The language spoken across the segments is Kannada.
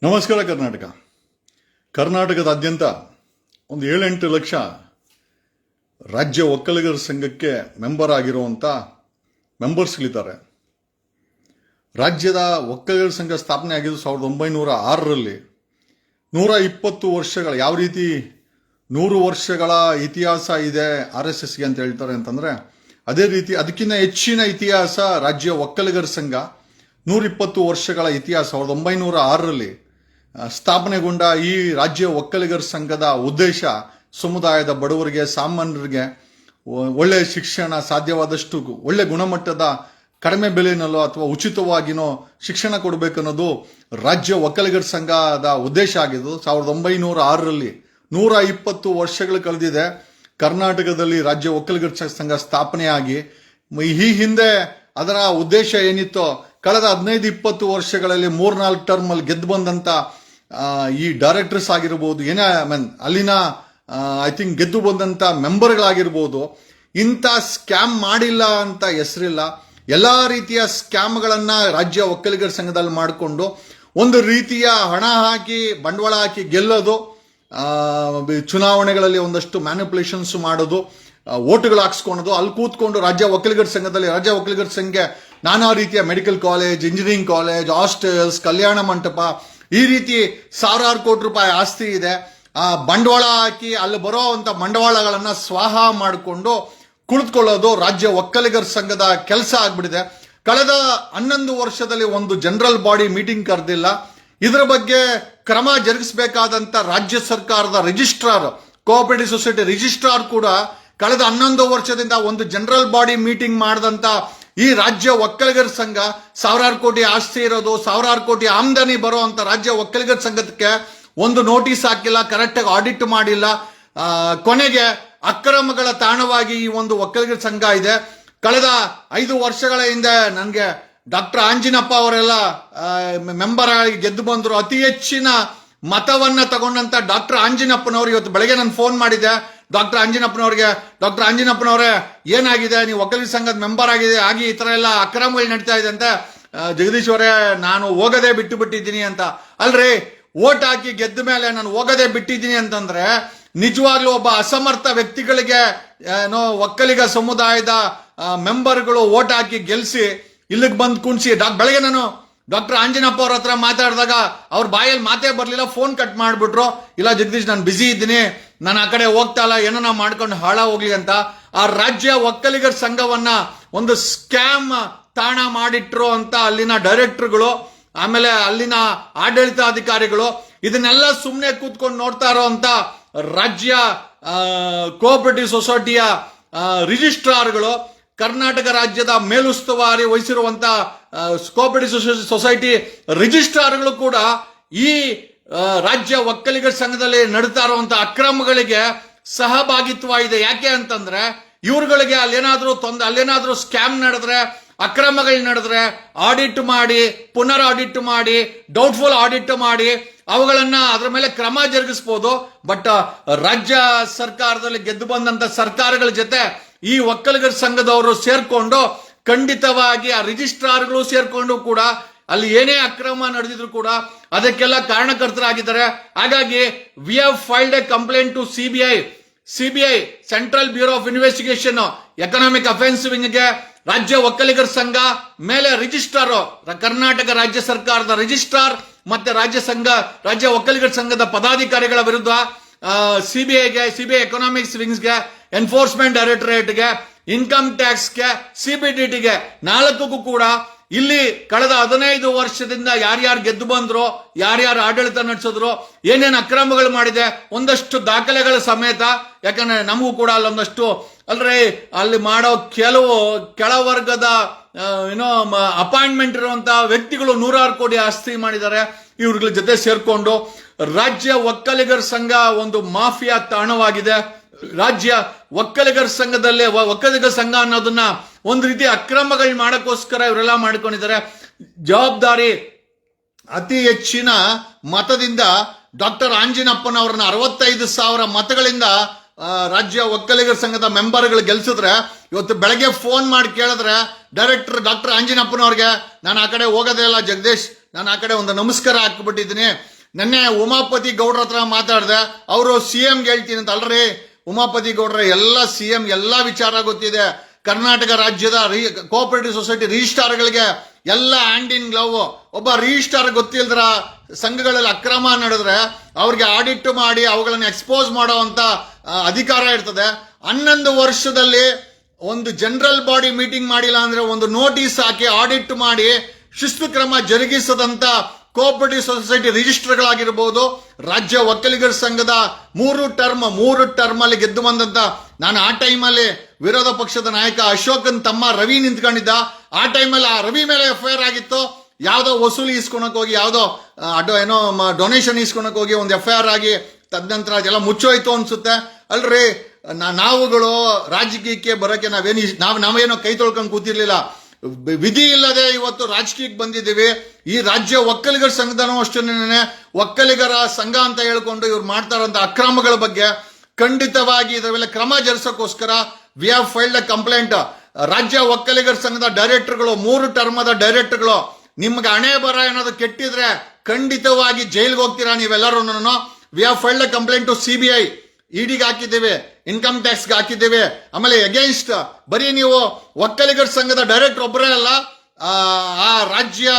ನಮಸ್ಕಾರ ಕರ್ನಾಟಕದಾದ್ಯಂತ ಒಂದು 7-8 ಲಕ್ಷ ರಾಜ್ಯ ಒಕ್ಕಲಿಗರ ಸಂಘಕ್ಕೆ ಮೆಂಬರ್ ಆಗಿರುವಂಥ ಮೆಂಬರ್ಸ್ಗಳಿದ್ದಾರೆ. ರಾಜ್ಯದ ಒಕ್ಕಲಿಗರ ಸಂಘ ಸ್ಥಾಪನೆ ಆಗಿದ್ದು 1906ರಲ್ಲಿ. 120 ವರ್ಷಗಳ ಯಾವ ರೀತಿ 100 ವರ್ಷಗಳ ಇತಿಹಾಸ ಇದೆ RSSಗೆ ಅಂತ ಹೇಳ್ತಾರೆ ಅಂತಂದರೆ, ಅದೇ ರೀತಿ ಅದಕ್ಕಿಂತ ಹೆಚ್ಚಿನ ಇತಿಹಾಸ ರಾಜ್ಯ ಒಕ್ಕಲಿಗರ ಸಂಘ. 120 ವರ್ಷಗಳ ಇತಿಹಾಸ. 1906ರಲ್ಲಿ ಸ್ಥಾಪನೆಗೊಂಡ ಈ ರಾಜ್ಯ ಒಕ್ಕಲಿಗರ ಸಂಘದ ಉದ್ದೇಶ ಸಮುದಾಯದ ಬಡವರಿಗೆ, ಸಾಮಾನ್ಯರಿಗೆ ಒಳ್ಳೆಯ ಶಿಕ್ಷಣ, ಸಾಧ್ಯವಾದಷ್ಟು ಒಳ್ಳೆ ಗುಣಮಟ್ಟದ ಕಡಿಮೆ ಬೆಲೆನಲ್ಲೋ ಅಥವಾ ಉಚಿತವಾಗಿನೋ ಶಿಕ್ಷಣ ಕೊಡಬೇಕನ್ನೋದು ರಾಜ್ಯ ಒಕ್ಕಲಿಗರ ಸಂಘದ ಉದ್ದೇಶ ಆಗಿದ್ದು. 1906ರಲ್ಲಿ 120 ವರ್ಷಗಳು ಕಳೆದಿದೆ ಕರ್ನಾಟಕದಲ್ಲಿ ರಾಜ್ಯ ಒಕ್ಕಲಿಗರ ಸಂಘ ಸ್ಥಾಪನೆಯಾಗಿ. ಈ ಹಿಂದೆ ಅದರ ಉದ್ದೇಶ ಏನಿತ್ತೋ ಕಳೆದ 15-20 ವರ್ಷಗಳಲ್ಲಿ 3-4 ಟರ್ಮಲ್ಲಿ ಗೆದ್ದು ಬಂದಂಥ ಈ ಡೈರೆಕ್ಟರ್ಸ್ ಆಗಿರ್ಬೋದು, ಅಲ್ಲಿನ ಐ ಥಿಂಕ್ ಗೆದ್ದು ಬಂದಂಥ ಮೆಂಬರ್ಗಳಾಗಿರ್ಬೋದು, ಇಂಥ ಸ್ಕ್ಯಾಮ್ ಮಾಡಿಲ್ಲ ಅಂತ ಹೆಸರಿಲ್ಲ. ಎಲ್ಲ ರೀತಿಯ ಸ್ಕ್ಯಾಮ್ಗಳನ್ನು ರಾಜ್ಯ ಒಕ್ಕಲಿಗರ ಸಂಘದಲ್ಲಿ ಮಾಡಿಕೊಂಡು ಒಂದು ರೀತಿಯ ಹಣ ಹಾಕಿ ಬಂಡವಾಳ ಹಾಕಿ ಗೆಲ್ಲೋದು, ಚುನಾವಣೆಗಳಲ್ಲಿ ಒಂದಷ್ಟು ಮ್ಯಾನಿಪುಲೇಷನ್ಸ್ ಮಾಡೋದು, ಓಟುಗಳು ಹಾಕ್ಸ್ಕೊಳೋದು. ಅಲ್ಲಿ ಕೂತ್ಕೊಂಡು ರಾಜ್ಯ ಒಕ್ಕಲಿಗರ ಸಂಘದಲ್ಲಿ ರಾಜ್ಯ ಒಕ್ಕಲಿಗರ ಸಂಘಕ್ಕೆ ನಾನಾ ರೀತಿಯ medical college, engineering college, hostels, ಕಲ್ಯಾಣ ಮಂಟಪ, ಈ ರೀತಿ ಸಾವಿರಾರು ಕೋಟಿ ರೂಪಾಯಿ ಆಸ್ತಿ ಇದೆ. ಬಂಡವಾಳ ಹಾಕಿ ಅಲ್ಲಿ ಬರೋ ಅಂಥ ಬಂಡವಾಳಗಳನ್ನು ಸ್ವಾಹ ಮಾಡಿಕೊಂಡು ಕುಳಿತುಕೊಳ್ಳೋದು ರಾಜ್ಯ ಒಕ್ಕಲಿಗರ ಸಂಘದ ಕೆಲಸ ಆಗ್ಬಿಟ್ಟಿದೆ. ಕಳೆದ 11 ವರ್ಷದಲ್ಲಿ ಒಂದು ಜನರಲ್ ಬಾಡಿ ಮೀಟಿಂಗ್ ಕರೆದಿಲ್ಲ. ಇದರ ಬಗ್ಗೆ ಕ್ರಮ ಜರುಗಿಸಬೇಕಾದಂಥ ರಾಜ್ಯ ಸರ್ಕಾರದ ರಿಜಿಸ್ಟ್ರಾರ್, ಕೋಆಪರೇಟಿವ್ ಸೊಸೈಟಿ ರಿಜಿಸ್ಟ್ರಾರ್ ಕೂಡ ಕಳೆದ 11 ವರ್ಷದಿಂದ ಒಂದು ಜನರಲ್ ಬಾಡಿ ಮೀಟಿಂಗ್ ಮಾಡಿದಂಥ ಈ ರಾಜ್ಯ ಒಕ್ಕಲಿಗರ ಸಂಘ, ಸಾವಿರಾರು ಕೋಟಿ ಆಸ್ತಿ ಇರೋದು, ಸಾವಿರಾರು ಕೋಟಿ ಆಮದನಿ ಬರೋ ಅಂತ ರಾಜ್ಯ ಒಕ್ಕಲಿಗರ ಸಂಘಕ್ಕೆ ಒಂದು ನೋಟಿಸ್ ಹಾಕಿಲ್ಲ, ಕರೆಕ್ಟಾಗಿ ಆಡಿಟ್ ಮಾಡಿಲ್ಲ. ಕೊನೆಗೆ ಅಕ್ರಮಗಳ ತಾಣವಾಗಿ ಈ ಒಂದು ಒಕ್ಕಲಿಗರ ಸಂಘ ಇದೆ. ಕಳೆದ 5 ವರ್ಷಗಳ ಹಿಂದೆ ನನಗೆ ಡಾಕ್ಟರ್ ಆಂಜಿನಪ್ಪ ಅವರೆಲ್ಲ ಮೆಂಬರ್ ಆಗಿ ಗೆದ್ದು ಬಂದರು. ಅತಿ ಹೆಚ್ಚಿನ ಮತವನ್ನ ತಗೊಂಡಂತ ಡಾಕ್ಟರ್ ಆಂಜಿನಪ್ಪನವರು ಇವತ್ತು ಬೆಳಗ್ಗೆ ನಾನು ಫೋನ್ ಮಾಡಿದ್ದೆ ಡಾಕ್ಟರ್ ಆಂಜಿನಪ್ಪನವರೇ ಏನಾಗಿದೆ, ನೀವು ಒಕ್ಕಲಿಗರ ಸಂಘದ ಮೆಂಬರ್ ಆಗಿ ಈ ತರ ಎಲ್ಲ ಅಕ್ರಮಗಳು ನಡೀತಾ ಇದೆ ಅಂತ. ಜಗದೀಶ್ ಅವರೇ, ನಾನು ಹೋಗದೆ ಬಿಟ್ಟಿದ್ದೀನಿ ಅಂತ. ಅಲ್ರಿ, ಓಟ್ ಹಾಕಿ ಗೆದ್ದ ಮೇಲೆ ನಾನು ಹೋಗದೆ ಬಿಟ್ಟಿದ್ದೀನಿ ಅಂತಂದ್ರೆ ನಿಜವಾಗ್ಲೂ ಒಬ್ಬ ಅಸಮರ್ಥ ವ್ಯಕ್ತಿಗಳಿಗೆ ಒಕ್ಕಲಿಗ ಸಮುದಾಯದ ಮೆಂಬರ್ಗಳು ಓಟ್ ಹಾಕಿ ಗೆಲ್ಸಿ ಇಲ್ಲಿಗೆ ಬಂದು ಕುಣಿಸಿ ಬೆಳಗ್ಗೆ ನಾನು ಡಾಕ್ಟರ್ ಆಂಜಿನಪ್ಪ ಅವ್ರ ಹತ್ರ ಮಾತಾಡಿದಾಗ ಅವ್ರ ಬಾಯಲ್ಲಿ ಮಾತೇ ಬರಲಿಲ್ಲ, ಫೋನ್ ಕಟ್ ಮಾಡಿಬಿಟ್ರು. ಇಲ್ಲ ಜಗದೀಶ್, ನಾನು ಬಿಸಿ ಇದ್ದೀನಿ, ನಾನು ಆ ಕಡೆ ಹೋಗ್ತಾ ಇಲ್ಲ, ಏನೋ ನಾವು ಮಾಡ್ಕೊಂಡು ಹಾಳ ಹೋಗ್ಲಿ ಅಂತ. ಆ ರಾಜ್ಯ ಒಕ್ಕಲಿಗರ ಸಂಘವನ್ನ ಒಂದು ಸ್ಕ್ಯಾಮ್ ತಾಣ ಮಾಡಿಟ್ರು ಅಂತ ಅಲ್ಲಿನ ಡೈರೆಕ್ಟರ್ಗಳು, ಆಮೇಲೆ ಅಲ್ಲಿನ ಆಡಳಿತಾಧಿಕಾರಿಗಳು, ಇದನ್ನೆಲ್ಲ ಸುಮ್ಮನೆ ಕೂತ್ಕೊಂಡು ನೋಡ್ತಾ ಇರೋ ಅಂತ ರಾಜ್ಯ ಕೋಆಪರೇಟಿವ್ ಸೊಸೈಟಿಯ ರಿಜಿಸ್ಟ್ರಾರ್ಗಳು, ಕರ್ನಾಟಕ ರಾಜ್ಯದ ಮೇಲುಸ್ತುವಾರಿ ವಹಿಸಿರುವಂತ ಕೋಆಪರೇಟಿವ್ ಸೊಸೈಟಿ ರಿಜಿಸ್ಟ್ರಾರ್ಗಳು ಕೂಡ ಈ ರಾಜ್ಯ ಒಕ್ಕಲಿಗರ ಸಂಘದಲ್ಲಿ ನಡೀತಾ ಇರುವಂತ ಅಕ್ರಮಗಳಿಗೆ ಸಹಭಾಗಿತ್ವ ಇದೆ. ಯಾಕೆ ಅಂತಂದ್ರೆ ಇವ್ರುಗಳಿಗೆ ಅಲ್ಲೇನಾದ್ರೂ ಸ್ಕ್ಯಾಮ್ ನಡೆದ್ರೆ, ಅಕ್ರಮಗಳು ನಡೆದ್ರೆ ಆಡಿಟ್ ಮಾಡಿ, ಪುನರ್ ಆಡಿಟ್ ಮಾಡಿ, ಡೌಟ್ಫುಲ್ ಆಡಿಟ್ ಮಾಡಿ ಅವುಗಳನ್ನ ಅದರ ಮೇಲೆ ಕ್ರಮ ಜರುಗಿಸಬಹುದು. ಬಟ್ ರಾಜ್ಯ ಸರ್ಕಾರದಲ್ಲಿ ಗೆದ್ದು ಬಂದಂತ ಸರ್ಕಾರಗಳ ಜೊತೆ ಈ ಒಕ್ಕಲಿಗರ ಸಂಘದವರು ಸೇರ್ಕೊಂಡು ಖಂಡಿತವಾಗಿ ಆ ರಿಜಿಸ್ಟ್ರಾರ್ಗಳು ಸೇರ್ಕೊಂಡು ಕೂಡ ಅಲ್ಲಿ ಏನೇ ಅಕ್ರಮ ನಡೆದಿದ್ರು ಕೂಡ ಅದಕ್ಕೆಲ್ಲ ಕಾರಣಕರ್ತರಾಗಿದ್ದಾರೆ. ಹಾಗಾಗಿ we have filed a complaint to CBI central bureau of investigation economic offence ವಿಂಗ್ಗೆ ರಾಜ್ಯ ಒಕ್ಕಲಿಗರ ಸಂಘ ಮೇಲೆ ರಿಜಿಸ್ಟ್ರಾರ್, ಕರ್ನಾಟಕ ರಾಜ್ಯ ಸರ್ಕಾರದ ರಿಜಿಸ್ಟ್ರಾರ್ ಮತ್ತೆ ರಾಜ್ಯ ಒಕ್ಕಲಿಗರ ಸಂಘದ ಪದಾಧಿಕಾರಿಗಳ ವಿರುದ್ಧ ಸಿಬಿಐ ಎಕನಾಮಿಕ್ಸ್ ವಿಂಗ್ಸ್ಗೆ, ಎನ್ಫೋರ್ಸ್ಮೆಂಟ್ ಡೈರೆಕ್ಟರೇಟ್ಗೆ, ಇನ್ಕಮ್ ಟ್ಯಾಕ್ಸ್ಗೆ, CBDTಗೆ 4ಕ್ಕೂ ಕೂಡ ಇಲ್ಲಿ ಕಳೆದ 15 ವರ್ಷದಿಂದ ಯಾರ್ಯಾರು ಗೆದ್ದು ಬಂದ್ರು, ಯಾರ್ಯಾರು ಆಡಳಿತ ನಡೆಸಿದ್ರು, ಏನೇನು ಅಕ್ರಮಗಳು ಮಾಡಿದೆ ಒಂದಷ್ಟು ದಾಖಲೆಗಳ ಸಮೇತ. ಯಾಕಂದ್ರೆ ನಮಗೂ ಕೂಡ ಅಲ್ಲೊಂದಷ್ಟು ಅಲ್ಲಿ ಮಾಡೋ ಕೆಲವು ಕೆಳವರ್ಗದ ಅಪಾಯಿಂಟ್ಮೆಂಟ್ ಇರುವಂತಹ ವ್ಯಕ್ತಿಗಳು 100 ಕೋಟಿ ಆಸ್ತಿ ಮಾಡಿದ್ದಾರೆ. ಇವ್ರ ಜೊತೆ ಸೇರ್ಕೊಂಡು ರಾಜ್ಯ ಒಕ್ಕಲಿಗರ ಸಂಘ ಒಂದು ಮಾಫಿಯಾ ತಾಣವಾಗಿದೆ. ರಾಜ್ಯ ಒಕ್ಕಲಿಗರ ಸಂಘದಲ್ಲಿ ಒಕ್ಕಲಿಗರ ಸಂಘ ಅನ್ನೋದನ್ನ ಒಂದು ರೀತಿ ಅಕ್ರಮಗಳು ಮಾಡಕ್ಕೋಸ್ಕರ ಇವರೆಲ್ಲ ಮಾಡ್ಕೊಂಡಿದ್ದಾರೆ. ಜವಾಬ್ದಾರಿ ಅತಿ ಹೆಚ್ಚಿನ ಮತದಿಂದ ಡಾಕ್ಟರ್ ಆಂಜಿನಪ್ಪನವ್ರನ್ನ 65,000 ಮತಗಳಿಂದ ರಾಜ್ಯ ಒಕ್ಕಲಿಗರ ಸಂಘದ ಮೆಂಬರ್ಗಳು ಗೆಲ್ಸಿದ್ರೆ, ಇವತ್ತು ಬೆಳಗ್ಗೆ ಫೋನ್ ಮಾಡಿ ಕೇಳಿದ್ರೆ ಡೈರೆಕ್ಟರ್ ಡಾಕ್ಟರ್ ಆಂಜಿನಪ್ಪನವ್ರಿಗೆ, ನಾನು ಆ ಕಡೆ ಹೋಗೋದೇ ಇಲ್ಲ ಜಗದೀಶ್, ನಾನು ಆ ಕಡೆ ಒಂದು ನಮಸ್ಕಾರ ಹಾಕ್ಬಿಟ್ಟಿದ್ದೀನಿ, ನೆನ್ನೆ ಉಮಾಪತಿ ಗೌಡ್ರ ಹತ್ರ ಮಾತಾಡಿದೆ. ಅವರು CMಗೆ ಹೇಳ್ತೀನಿ ಅಂತ. ಅಲ್ರಿ ಉಮಾಪತಿ ಗೌಡ್ರ ಎಲ್ಲ CM ಎಲ್ಲ ವಿಚಾರ ಗೊತ್ತಿದೆ. ಕರ್ನಾಟಕ ರಾಜ್ಯದ ಕೋಆಪರೇಟಿವ್ ಸೊಸೈಟಿ ರಿಜಿಸ್ಟ್ರಾರ್ಗಳಿಗೆ ಎಲ್ಲ ಹ್ಯಾಂಡ್ ಇನ್ ಗ್ಲವ್. ಒಬ್ಬ ರಿಜಿಸ್ಟ್ರಾರ್ ಗೊತ್ತಿಲ್ದ್ರ ಸಂಘಗಳಲ್ಲಿ ಅಕ್ರಮ ನಡೆದ್ರೆ ಅವ್ರಿಗೆ ಆಡಿಟ್ ಮಾಡಿ ಅವುಗಳನ್ನು ಎಕ್ಸ್ಪೋಸ್ ಮಾಡುವಂತ ಅಧಿಕಾರ ಇರ್ತದೆ. 11 ವರ್ಷದಲ್ಲಿ ಒಂದು ಜನರಲ್ ಬಾಡಿ ಮೀಟಿಂಗ್ ಮಾಡಿಲ್ಲ ಅಂದ್ರೆ ಒಂದು ನೋಟಿಸ್ ಹಾಕಿ ಆಡಿಟ್ ಮಾಡಿ ಶಿಸ್ತು ಕ್ರಮ ಜರುಗಿಸದಂತ ಕೋಆಪರೇಟಿವ್ ಸೊಸೈಟಿ ರಿಜಿಸ್ಟರ್ಗಳಾಗಿರ್ಬೋದು, ರಾಜ್ಯ ಒಕ್ಕಲಿಗರ ಸಂಘದ 3 ಟರ್ಮ್ ಅಲ್ಲಿ ಗೆದ್ದು ಬಂದಂತ, ನಾನು ಆ ಟೈಮಲ್ಲಿ ವಿರೋಧ ಪಕ್ಷದ ನಾಯಕ ಅಶೋಕನ್ ತಮ್ಮ ರವಿ ನಿಂತ್ಕೊಂಡಿದ್ದ. ಆ ಟೈಮಲ್ಲಿ ಆ ರವಿ ಮೇಲೆ FIR ಆಗಿತ್ತು. ಯಾವ್ದೋ ವಸೂಲಿ ಇಸ್ಕೊಳಕ್ ಹೋಗಿ, ಯಾವ್ದೋ ಏನೋ ಡೊನೇಷನ್ ಇಸ್ಕೊಳಕ್ ಹೋಗಿ ಒಂದು FIR ಆಗಿ ತದನಂತರ ಅದೆಲ್ಲ ಮುಚ್ಚೋಯ್ತು ಅನ್ಸುತ್ತೆ. ಅಲ್ರಿ ನಾವುಗಳು ರಾಜಕೀಯಕ್ಕೆ ಬರೋಕೆ ನಾವೇನೋ ಕೈ ತೊಳ್ಕೊಂಡು ಕೂತಿರ್ಲಿಲ್ಲ. ವಿಧಿ ಇಲ್ಲದೆ ಇವತ್ತು ರಾಜಕೀಯಕ್ಕೆ ಬಂದಿದ್ದೀವಿ. ಈ ರಾಜ್ಯ ಒಕ್ಕಲಿಗರ ಸಂಘದನೂ ಅಷ್ಟೇನೆ ಒಕ್ಕಲಿಗರ ಸಂಘ ಅಂತ ಹೇಳ್ಕೊಂಡು ಇವ್ರು ಮಾಡ್ತಾರಂತ ಅಕ್ರಮಗಳ ಬಗ್ಗೆ ಖಂಡಿತವಾಗಿ ಇದರ ಮೇಲೆ ಕ್ರಮ ಜರುಗಿಸೋಕ್ಕೋಸ್ಕರ we have filed a complaint. ರಾಜ್ಯ ಒಕ್ಕಲಿಗರ ಸಂಘದ ಡೈರೆಕ್ಟರ್ಗಳು, 3 ಟರ್ಮದ ಡೈರೆಕ್ಟರ್ಗಳು, ನಿಮ್ಗೆ ಹಣೆ ಬರ ಏನಾದ್ರು ಕೆಟ್ಟಿದ್ರೆ ಖಂಡಿತವಾಗಿ ಜೈಲ್ಗೆ ಹೋಗ್ತೀರಾ ನೀವೆಲ್ಲರೂ. We have filed a complaint to CBI, ಇಡಿಗೆ ಹಾಕಿದ್ದೇವೆ, ಇನ್ಕಮ್ ಟ್ಯಾಕ್ಸ್ಗೆ ಹಾಕಿದ್ದೇವೆ. ಆಮೇಲೆ ಅಗೇನ್ಸ್ಟ್ ಬರೀ ನೀವು ಒಕ್ಕಲಿಗರ ಸಂಘದ ಡೈರೆಕ್ಟರ್ ಒಬ್ಬರೇ ಅಲ್ಲ, ಆ ರಾಜ್ಯ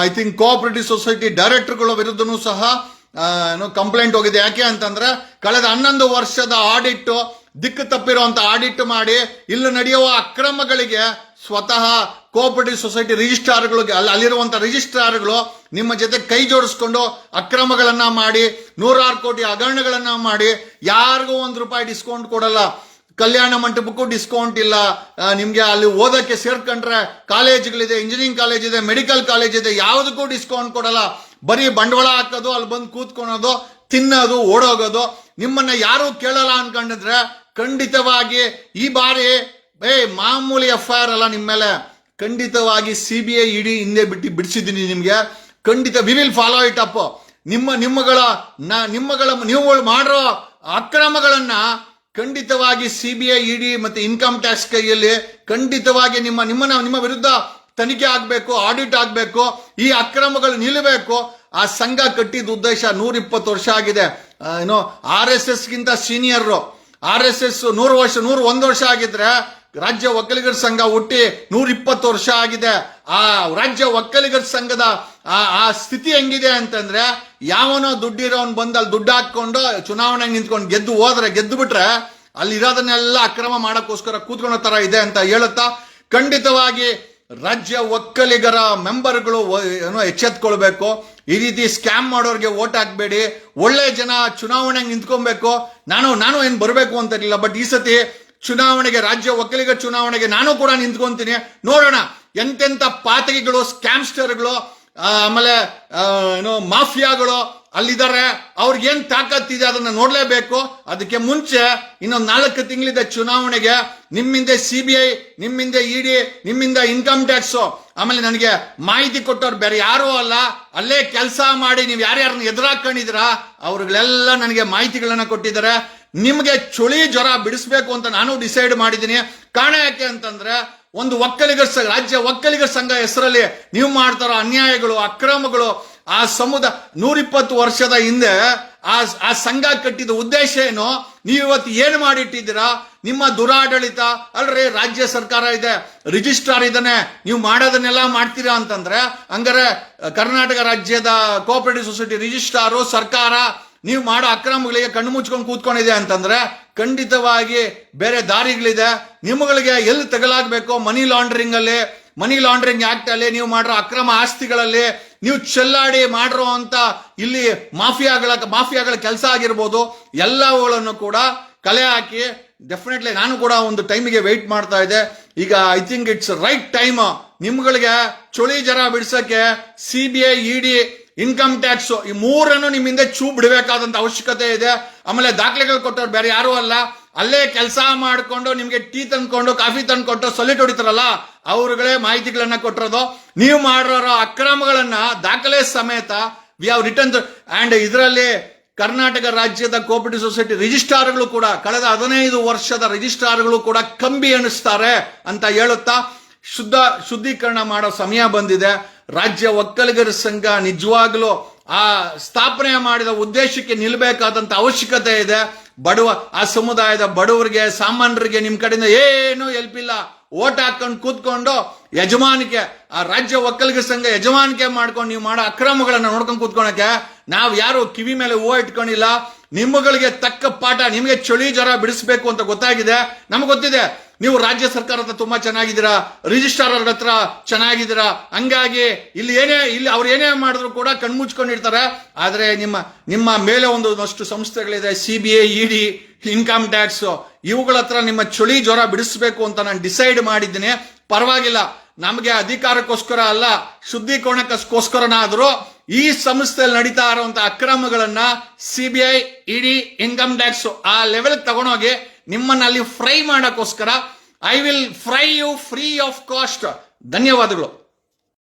ಐ ಥಿಂಕ್ ಕೋಆಪರೇಟಿವ್ ಸೊಸೈಟಿ ಡೈರೆಕ್ಟರ್ಗಳ ವಿರುದ್ಧನೂ ಸಹ ಕಂಪ್ಲೇಂಟ್ ಹೋಗಿದೆ. ಯಾಕೆ ಅಂತಂದ್ರೆ ಕಳೆದ 11 ವರ್ಷದ ಆಡಿಟ್, ದಿಕ್ಕು ತಪ್ಪಿರುವಂತ ಆಡಿಟ್ ಮಾಡಿ ಇಲ್ಲಿ ನಡೆಯುವ ಅಕ್ರಮಗಳಿಗೆ ಸ್ವತಃ ಕೋಆಪರೇಟಿವ್ ಸೊಸೈಟಿ ರಿಜಿಸ್ಟ್ರಾರ್ಗಳಿಗೆ ಅಲ್ಲಿರುವಂತ ರಿಜಿಸ್ಟ್ರಾರ್ಗಳು ನಿಮ್ಮ ಜೊತೆ ಕೈ ಜೋಡಿಸ್ಕೊಂಡು ಅಕ್ರಮಗಳನ್ನ ಮಾಡಿ 100 ಕೋಟಿ ಹಗರಣಗಳನ್ನ ಮಾಡಿ ಯಾರಿಗೂ ₹1 ಡಿಸ್ಕೌಂಟ್ ಕೊಡಲ್ಲ. ಕಲ್ಯಾಣ ಮಂಟಪಕ್ಕೂ ಡಿಸ್ಕೌಂಟ್ ಇಲ್ಲ. ನಿಮ್ಗೆ ಅಲ್ಲಿ ಓದಕ್ಕೆ ಸೇರ್ಕೊಂಡ್ರೆ ಕಾಲೇಜ್ಗಳಿದೆ, ಇಂಜಿನಿಯರಿಂಗ್ ಕಾಲೇಜ್ ಇದೆ, ಮೆಡಿಕಲ್ ಕಾಲೇಜ್ ಇದೆ, ಯಾವುದಕ್ಕೂ ಡಿಸ್ಕೌಂಟ್ ಕೊಡಲ್ಲ. ಬರೀ ಬಂಡವಾಳ ಹಾಕೋದು, ಅಲ್ಲಿ ಬಂದು ಕೂತ್ಕೊಳೋದು, ತಿನ್ನೋದು, ಓಡೋಗೋದು. ನಿಮ್ಮನ್ನ ಯಾರು ಕೇಳಲ್ಲ ಅನ್ಕೊಂಡಿದ್ರೆ ಖಂಡಿತವಾಗಿ ಈ ಬಾರಿ ಮಾಮೂಲಿ FIR ಅಲ್ಲ ನಿಮ್ಮ ಮೇಲೆ. ಖಂಡಿತವಾಗಿ CBI ಇಡಿ ಹಿಂದೆ ಬಿಡಿಸಿದ್ದೀನಿ ನಿಮ್ಗೆ. ಖಂಡಿತ we will follow it up. ನೀವುಗಳು ಮಾಡಿರೋ ಅಕ್ರಮಗಳನ್ನ ಖಂಡಿತವಾಗಿ CBI ಇಡಿ ಮತ್ತೆ ಇನ್ಕಮ್ ಟ್ಯಾಕ್ಸ್ ಕೈಯಲ್ಲಿ ಖಂಡಿತವಾಗಿ ನಿಮ್ಮ ವಿರುದ್ಧ ತನಿಖೆ ಆಗ್ಬೇಕು, ಆಡಿಟ್ ಆಗ್ಬೇಕು, ಈ ಅಕ್ರಮಗಳು ನಿಲ್ಲಬೇಕು. ಆ ಸಂಘ ಕಟ್ಟಿದ ಉದ್ದೇಶ 120 ವರ್ಷ ಆಗಿದೆ. RSS ಗಿಂತ ಸೀನಿಯರ್. RSS 101 ವರ್ಷ ಆಗಿದ್ರೆ ರಾಜ್ಯ ಒಕ್ಕಲಿಗರ ಸಂಘ ಹುಟ್ಟಿ 120 ವರ್ಷ ಆಗಿದೆ. ಆ ರಾಜ್ಯ ಒಕ್ಕಲಿಗರ ಸಂಘದ ಆ ಸ್ಥಿತಿ ಹೆಂಗಿದೆ ಅಂತಂದ್ರೆ, ಯಾವನೋ ದುಡ್ಡಿರೋನ್ ಬಂದು ಅಲ್ಲಿ ದುಡ್ಡು ಹಾಕೊಂಡು ಚುನಾವಣೆಗೆ ನಿಂತ್ಕೊಂಡು ಗೆದ್ದು ಬಿಟ್ರೆ ಅಲ್ಲಿ ಇರೋದನ್ನೆಲ್ಲ ಅಕ್ರಮ ಮಾಡಕ್ಕೋಸ್ಕರ ಕೂತ್ಕೊಳ್ಳೋ ತರ ಇದೆ ಅಂತ ಹೇಳುತ್ತಾ, ಖಂಡಿತವಾಗಿ ರಾಜ್ಯ ಒಕ್ಕಲಿಗರ ಮೆಂಬರ್ಗಳು ಎಚ್ಚೆತ್ಕೊಳ್ಬೇಕು. ಈ ರೀತಿ ಸ್ಕ್ಯಾಮ್ ಮಾಡೋರಿಗೆ ವೋಟ್ ಹಾಕ್ಬೇಡಿ. ಒಳ್ಳೆ ಜನ ಚುನಾವಣೆಗೆ ನಿಂತ್ಕೊಬೇಕು. ನಾನು ಏನ್ ಬರಬೇಕು ಅಂತಿರ್ಲಿಲ್ಲ, ಬಟ್ ಈ ಸತಿ ಚುನಾವಣೆಗೆ, ರಾಜ್ಯ ಒಕ್ಕಲಿಗರ ಚುನಾವಣೆಗೆ ನಾನು ಕೂಡ ನಿಂತ್ಕೊಂತೀನಿ. ನೋಡೋಣ ಎಂತೆಂತ ಪಾತಕಿಗಳು, ಸ್ಕ್ಯಾಮ್ಸ್ಟರ್ಗಳು, ಆಮೇಲೆ ಮಾಫಿಯಾಗಳು ಅಲ್ಲಿದ್ದಾರೆ. ಅವ್ರಿಗೇನ್ ತಾಕತ್ತಿದೆ ಅದನ್ನ ನೋಡ್ಲೇಬೇಕು. ಅದಕ್ಕೆ ಮುಂಚೆ ಇನ್ನೊಂದು 4 ತಿಂಗಳಿದೆ ಚುನಾವಣೆಗೆ. ನಿಮ್ಮಿಂದ CBI, ನಿಮ್ಮಿಂದ ಇಡಿ, ನಿಮ್ಮಿಂದ ಇನ್ಕಮ್ ಟ್ಯಾಕ್ಸ್, ಆಮೇಲೆ ನನಗೆ ಮಾಹಿತಿ ಕೊಟ್ಟವ್ರು ಬೇರೆ ಯಾರೂ ಅಲ್ಲ. ಅಲ್ಲೇ ಕೆಲಸ ಮಾಡಿ ನೀವು ಯಾರ್ಯಾರನ್ನ ಎದುರಾಕೊಂಡಿದ್ದೀರಾ ಅವ್ರಿಗಳೆಲ್ಲ ನನಗೆ ಮಾಹಿತಿಗಳನ್ನ ಕೊಟ್ಟಿದ್ದಾರೆ. ನಿಮ್ಗೆ ಚಳಿ ಜ್ವರ ಬಿಡಿಸ್ಬೇಕು ಅಂತ ನಾನು ಡಿಸೈಡ್ ಮಾಡಿದ್ದೀನಿ. ಕಾರಣ ಯಾಕೆ ಅಂತಂದ್ರೆ, ಒಂದು ಒಕ್ಕಲಿಗರ ಸಂಘ, ರಾಜ್ಯ ಒಕ್ಕಲಿಗರ ಸಂಘ ಹೆಸರಲ್ಲಿ ನೀವು ಮಾಡ್ತಾರೋ ಅನ್ಯಾಯಗಳು, ಅಕ್ರಮಗಳು, ಆ 120 ವರ್ಷದ ಹಿಂದೆ ಆ ಸಂಘ ಕಟ್ಟಿದ ಉದ್ದೇಶ ಏನು, ನೀವು ಇವತ್ತು ಏನು ಮಾಡಿಟ್ಟಿದ್ದೀರಾ? ನಿಮ್ಮ ದುರಾಡಳಿತ ಅಲ್ರಿ. ರಾಜ್ಯ ಸರ್ಕಾರ ಇದೆ, ರಿಜಿಸ್ಟ್ರಾರ್ ಇದ್ದಾನೆ, ನೀವು ಮಾಡೋದನ್ನೆಲ್ಲ ಮಾಡ್ತೀರಾ ಅಂತಂದ್ರೆ ಹಂಗಾರೆ ಕರ್ನಾಟಕ ರಾಜ್ಯದ ಕೋಆಪರೇಟಿವ್ ಸೊಸೈಟಿ ರಿಜಿಸ್ಟ್ರಾರು, ಸರ್ಕಾರ ನೀವು ಮಾಡೋ ಅಕ್ರಮಗಳಿಗೆ ಕಣ್ಣು ಮುಚ್ಕೊಂಡು ಕೂತ್ಕೊಂಡಿದೆ ಅಂತಂದ್ರೆ ಖಂಡಿತವಾಗಿ ಬೇರೆ ದಾರಿಗಳಿದೆ. ನಿಮ್ಮಗಳಿಗೆ ಎಲ್ಲಿ ತಗಲಾಗಬೇಕು, ಮನಿ ಲಾಂಡ್ರಿಂಗ್ ಆಕ್ಟ್ ಅಲ್ಲಿ, ನೀವು ಮಾಡಿರೋ ಅಕ್ರಮ ಆಸ್ತಿಗಳಲ್ಲಿ ನೀವು ಚೆಲ್ಲಾಡಿ ಮಾಡಿರೋ ಅಂತ ಇಲ್ಲಿ ಮಾಫಿಯಾಗಳ ಕೆಲಸ ಆಗಿರ್ಬೋದು, ಎಲ್ಲವುಗಳನ್ನು ಕೂಡ ಕಲೆ ಹಾಕಿ ಡೆಫಿನೆಟ್ಲಿ ನಾನು ಕೂಡ ಒಂದು ಟೈಮಿಗೆ ವೆಯ್ಟ್ ಮಾಡ್ತಾ ಇದ್ದೆ. ಈಗ I think it's right time ನಿಮ್ಗಳಿಗೆ ಚಳಿ ಜರ ಬಿಡ್ಸಕ್ಕೆ CBI, ಇಡಿ, ಇನ್ಕಮ್ ಟ್ಯಾಕ್ಸ್ ಈ 3 ನಿಮ್ಮಿಂದ ಬಿಡಬೇಕಾದಂತ ಅವಶ್ಯಕತೆ ಇದೆ. ಆಮೇಲೆ ದಾಖಲೆಗಳು ಕೊಟ್ಟವ್ರು ಬೇರೆ ಯಾರು ಅಲ್ಲ. ಅಲ್ಲೇ ಕೆಲಸ ಮಾಡ್ಕೊಂಡು ನಿಮ್ಗೆ ಟೀ ತಂದ್ಕೊಂಡು, ಕಾಫಿ ತಂದ್ಕೊಟ್ಟು ಸೊಲಿಟ್ ಹೊಡಿತಾರಲ್ಲ ಅವ್ರುಗಳೇ ಮಾಹಿತಿಗಳನ್ನ ಕೊಟ್ಟಿರೋದು. ನೀವು ಮಾಡಿರೋ ಅಕ್ರಮಗಳನ್ನ ದಾಖಲೆ ಸಮೇತ ವಿ ಹ್ಯಾವ್ ರಿಟರ್ನ್. ಅಂಡ್ ಇದರಲ್ಲಿ ಕರ್ನಾಟಕ ರಾಜ್ಯದ ಕೋಆಪರೇಟಿವ್ ಸೊಸೈಟಿ ರಿಜಿಸ್ಟ್ರಾರ್ಗಳು ಕೂಡ ಕಳೆದ 15 ವರ್ಷದ ರಿಜಿಸ್ಟ್ರಾರ್ಗಳು ಕೂಡ ಕಂಬಿ ಎಣಿಸ್ತಾರೆ ಅಂತ ಹೇಳುತ್ತಾ, ಶುದ್ಧೀಕರಣ ಮಾಡೋ ಸಮಯ ಬಂದಿದೆ. ರಾಜ್ಯ ಒಕ್ಕಲಿಗರ ಸಂಘ ನಿಜವಾಗ್ಲೂ ಆ ಸ್ಥಾಪನೆ ಮಾಡಿದ ಉದ್ದೇಶಕ್ಕೆ ನಿಲ್ಬೇಕಾದಂತ ಅವಶ್ಯಕತೆ ಇದೆ. ಆ ಸಮುದಾಯದ ಬಡವರಿಗೆ, ಸಾಮಾನ್ಯರಿಗೆ ನಿಮ್ ಕಡೆಯಿಂದ ಏನು ಹೆಲ್ಪ್ ಇಲ್ಲ. ಓಟ್ ಹಾಕೊಂಡು ಕೂತ್ಕೊಂಡು ಯಜಮಾನಿಕೆ, ಆ ರಾಜ್ಯ ಒಕ್ಕಲಿಗರ ಸಂಘ ಯಜಮಾನಿಕೆ ಮಾಡ್ಕೊಂಡು ನೀವು ಮಾಡೋ ಅಕ್ರಮಗಳನ್ನ ನೋಡ್ಕೊಂಡು ಕೂತ್ಕೊಳಕ್ಕೆ ನಾವ್ ಯಾರು ಕಿವಿ ಮೇಲೆ ಹೂವು ಇಟ್ಕೊಂಡಿಲ್ಲ. ನಿಮ್ಮಗಳಿಗೆ ತಕ್ಕ ಪಾಠ, ನಿಮಗೆ ಚಳಿ ಜ್ವರ ಬಿಡಿಸ್ಬೇಕು ಅಂತ ಗೊತ್ತಾಗಿದೆ. ನಮ್ಗೆ ಗೊತ್ತಿದೆ ನೀವು ರಾಜ್ಯ ಸರ್ಕಾರ ಹತ್ರ ತುಂಬಾ ಚೆನ್ನಾಗಿದ್ದೀರಾ, ರಿಜಿಸ್ಟ್ರಾರ್ ಅವ್ರ ಹತ್ರ ಚೆನ್ನಾಗಿದ್ದೀರಾ. ಹಂಗಾಗಿ ಇಲ್ಲಿ ಅವ್ರು ಏನೇ ಮಾಡಿದ್ರು ಕೂಡ ಕಣ್ಮುಚ್ಕೊಂಡಿರ್ತಾರೆ. ಆದ್ರೆ ನಿಮ್ಮ ಮೇಲೆ ಒಂದಷ್ಟು ಸಂಸ್ಥೆಗಳಿದೆ, CBI, ED, ಇನ್ಕಮ್ ಟ್ಯಾಕ್ಸ್, ಇವುಗಳ ಹತ್ರ ನಿಮ್ಮ ಚಳಿ ಜ್ವರ ಬಿಡಿಸ್ಬೇಕು ಅಂತ ನಾನು ಡಿಸೈಡ್ ಮಾಡಿದ್ದೀನಿ. ಪರವಾಗಿಲ್ಲ, ನಮಗೆ ಅಧಿಕಾರಕ್ಕೋಸ್ಕರ ಅಲ್ಲ, ಶುದ್ಧೀಕರಣಕ್ಕೋಸ್ಕರನಾದ್ರೂ ಈ ಸಂಸ್ಥೆಯಲ್ಲಿ ನಡೀತಾ ಇರುವಂತಹ ಅಕ್ರಮಗಳನ್ನ CBI, ED, ಇನ್ಕಮ್ ಟ್ಯಾಕ್ಸ್ ಆ ಲೆವೆಲ್ ತಗೊಂಡೋಗಿ ನಿಮ್ಮನ್ನ ಅಲ್ಲಿ ಫ್ರೈ ಮಾಡಕ್ಕೋಸ್ಕರ I will fry you free of cost. ಧನ್ಯವಾದಗಳು.